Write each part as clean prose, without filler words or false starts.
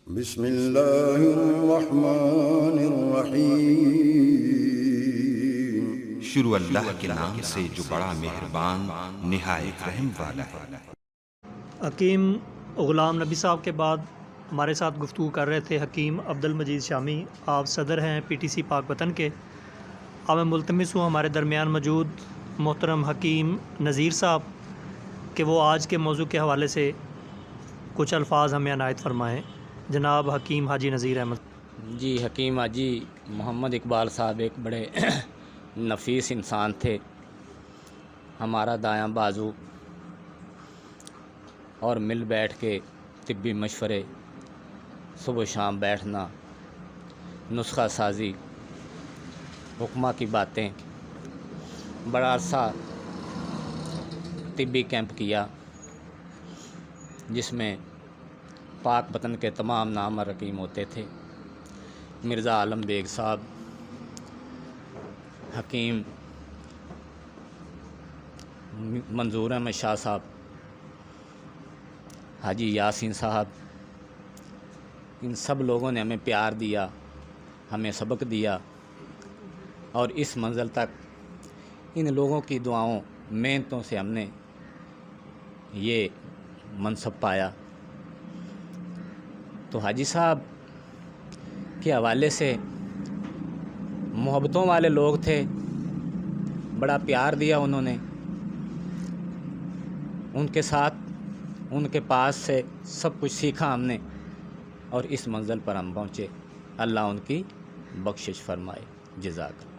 بسم اللہ الرحمن الرحیم۔ شروع اللہ کے نام سے جو بڑا مہربان نہایت رحم والا ہے۔ حکیم غلام نبی صاحب کے بعد ہمارے ساتھ گفتگو کر رہے تھے حکیم عبدالمجید شامی۔ آپ صدر ہیں پی ٹی سی پاک وطن کے۔ اب میں ملتمس ہوں ہمارے درمیان موجود محترم حکیم نذیر صاحب کہ وہ آج کے موضوع کے حوالے سے کچھ الفاظ ہمیں عنایت فرمائیں۔ جناب حکیم حاجی نذیر احمد۔ جی، حکیم حاجی محمد اقبال صاحب ایک بڑے نفیس انسان تھے، ہمارا دایاں بازو، اور مل بیٹھ کے طبی مشورے، صبح و شام بیٹھنا، نسخہ سازی، حکمہ کی باتیں، بڑا عرصہ طبی کیمپ کیا جس میں پاک وطن کے تمام نامور حکیم ہوتے تھے۔ مرزا عالم بیگ صاحب، حکیم منظور احمد شاہ صاحب، حاجی یاسین صاحب، ان سب لوگوں نے ہمیں پیار دیا، ہمیں سبق دیا، اور اس منزل تک ان لوگوں کی دعاؤں محنتوں سے ہم نے یہ منصب پایا۔ تو حاجی صاحب کے حوالے سے محبتوں والے لوگ تھے، بڑا پیار دیا انہوں نے، ان کے ساتھ ان کے پاس سے سب کچھ سیکھا ہم نے، اور اس منزل پر ہم پہنچے۔ اللہ ان کی بخشش فرمائے۔ جزاک اللہ۔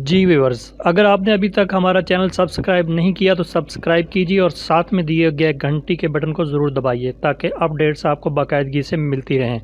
جی ویورز، اگر آپ نے ابھی تک ہمارا چینل سبسکرائب نہیں کیا تو سبسکرائب کیجیے اور ساتھ میں دیے گئے گھنٹی کے بٹن کو ضرور دبائیے تاکہ اپڈیٹس آپ کو باقاعدگی سے ملتی رہیں۔